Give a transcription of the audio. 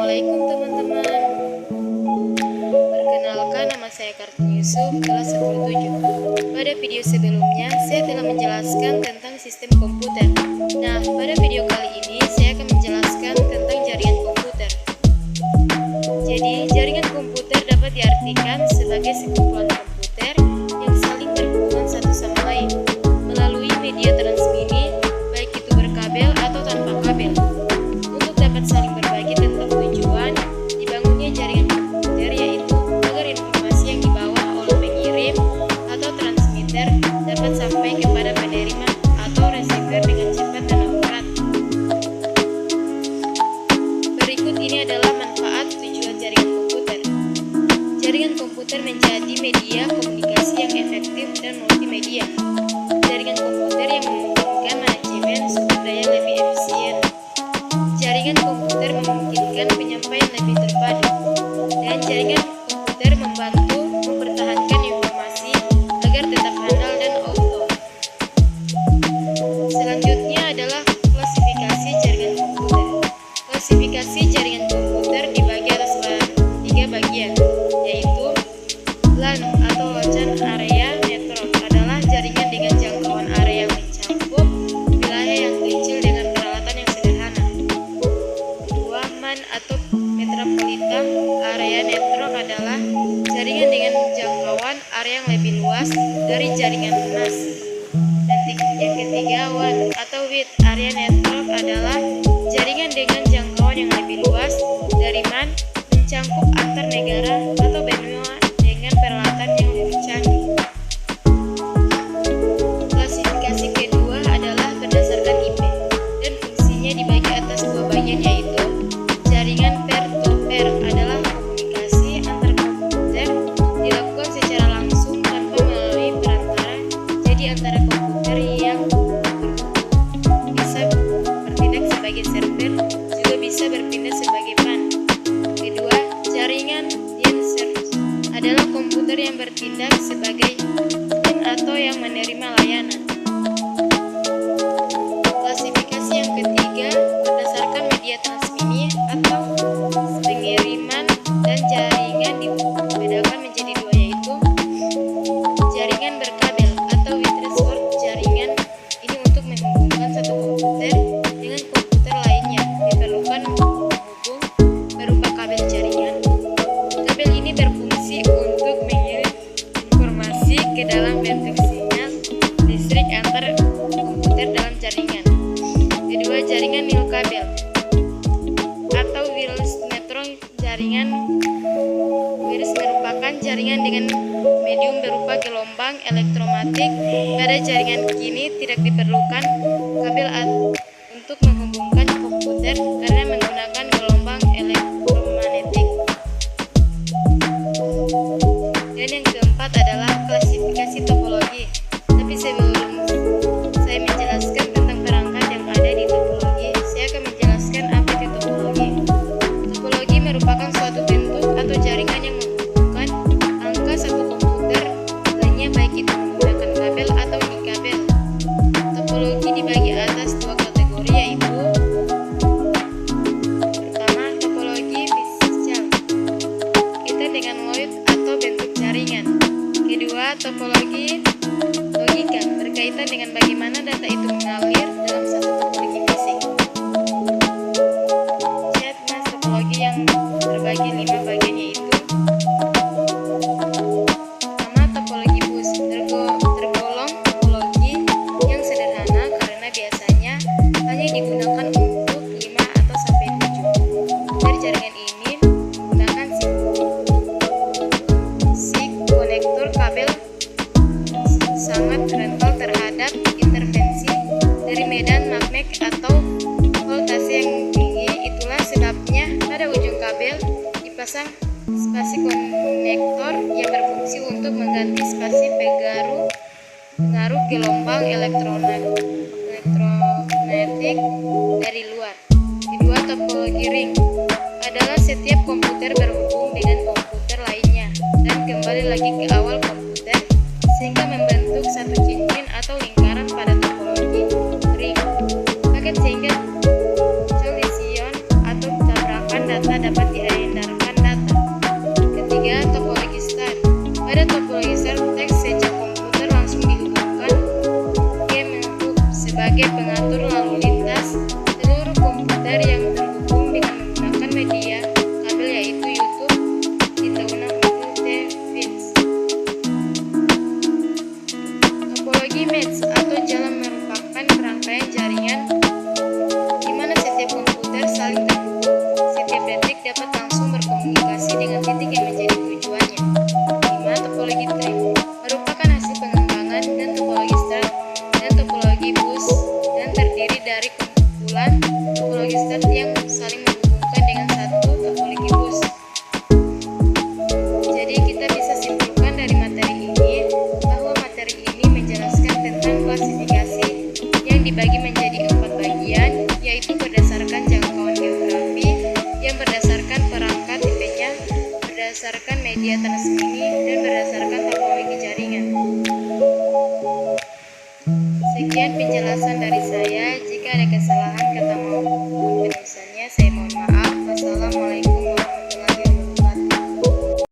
Assalamualaikum teman-teman. Perkenalkan, nama saya Kartini Yusuf, kelas 107. Pada video sebelumnya, saya telah menjelaskan tentang sistem komputer. Nah, pada video kali ini, saya akan menjelaskan tentang jaringan komputer. Jadi, jaringan komputer dapat diartikan sebagai sekumpulan komputer yang saling berhubungan satu sama lain melalui media transmini, baik itu berkabel atau tanpa kabel. Untuk dapat saling berbagi tentang tujuan dibangunnya jaringan komputer, yaitu agar informasi yang dibawa oleh pengirim atau transmitter dapat sampai kepada penerima atau receiver dengan cepat dan akurat. Berikut ini adalah manfaat tujuan jaringan komputer. Jaringan komputer menjadi media komunikasi yang efektif dan multimedia. Jaringan komputer yang memungkinkan manajemen sumber daya lebih efisien. Jaringan komputer memungkinkan penyampaian lebih terpadu, dan jaringan komputer membantu mempertahankan informasi agar tetap handal dan auto. Selanjutnya adalah klasifikasi jaringan komputer. Klasifikasi jaringan komputer dibagi atas 3 bagian, yaitu LAN atau Local Area Network adalah jaringan dengan jangkauan area yang mencakup wilayah yang kecil dengan peralatan yang sederhana. Kedua, MAN atau Metropolitan Area Network adalah jaringan dengan jangkauan area yang lebih luas dari jaringan NAS. Dan yang ketiga, WAN atau Wide Area Network adalah jaringan dengan jangkauan yang lebih luas dari MAN, mencakup antar negara atau benua dengan peralatan yang lebih canggih. Klasifikasi kedua adalah berdasarkan IP, dan fungsinya dibagi atas 2 bagian, yaitu jaringan peer-to-peer adalah komunikasi antar komputer dilakukan secara langsung tanpa melalui perantara, jadi antara komputer yang bisa bertindak sebagai server juga bisa berpindah sebagai PAN. Kedua, jaringan DIN service adalah komputer yang bertindak sebagai DIN atau yang menerima layanan. Klasifikasi yang ketiga berdasarkan media transmini atau pengiriman, dan jaringan dibedakan menjadi 2, yaitu jaringan berkabel atau with transport. Jaringan ini untuk menghubungkan satu komputer dengan komputer lainnya diperlukan penghubung berupa kabel jaringan. Kabel ini berfungsi untuk mengirim informasi ke dalam bentuk sinyal listrik antar komputer dalam jaringan. Kedua, jaringan nilkabel atau wireless network. Jaringan wireless merupakan jaringan dengan medium berupa gelombang elektromagnetik. Pada jaringan kini tidak diperlukan kabel untuk menghubungkan komputer karena menggunakan gelombang elektromagnetik. Dan yang keempat adalah klasifikasi topologi. Tapi sebelum saya menjelaskan tentang perangkat yang ada di topologi, saya akan menjelaskan apa itu topologi. Topologi merupakan suatu bentuk atau jaringan yang menghubungkan angka satu komputer lainnya, baik itu menggunakan kabel atau nikabel. Topologi dibagi atas 2 kategori, yaitu pertama, topologi visual, kaitan dengan load atau bentuk jaringan. Kedua, topologi logika, berkaitan dengan bagaimana data itu mengalir dalam satu topologi fisik. Mas topologi yang terbagi 5 bagian, yaitu pertama, topologi bus, tergolong topologi yang sederhana karena biasanya hanya digunakan untuk 5 atau sampai 7. Dari jaringan ini menggunakan si konektor kabel sangat rentan terhadap intervensi dari medan magnet atau voltase yang tinggi. Itulah sebabnya pada ujung kabel dipasang spasi konektor yang berfungsi untuk mengganti spasi pengaruh gelombang elektromagnetik dari luar. Kedua, topologi ring adalah setiap komputer berhubung dengan komputer lainnya dan kembali lagi ke awal komputer sehingga membentuk satu cincin atau lingkaran. Pada topologi ring, paket sehingga colision atau tabrakan data dapat dihindarkan data. Ketiga, topologi start. Pada topologi start, teks sejak komputer langsung dihubungkan sebagai pengatur lalu lintas seluruh komputer yang terhubung dengan menggunakan media kabel yaitu YouTube, ditaunang untuk TVINS. Topologi match atau jalan merupakan rangkaian jaringan di mana setiap komputer saling terhubung. Setiap detik dapat langsung berkomunikasi dengan titik yang menjadi tujuannya. 5. Topologi tree merupakan hasil pengembangan dan topologi start dan topologi bus dan terdiri dari kumpulan topologi start yang saling menghubungkan dengan satu topologi bus. Jadi kita bisa simpulkan dari materi ini bahwa materi ini menjelaskan tentang klasifikasi yang dibagi menjadi 4 bagian, yaitu berdasarkan jangkauan geografi, yang berdasarkan perangkat IP-nya, berdasarkan media transmisi, dan berdasarkan topologi jaringan. Sekian penjelasan dari saya. Jika ada kesalahan kata mohon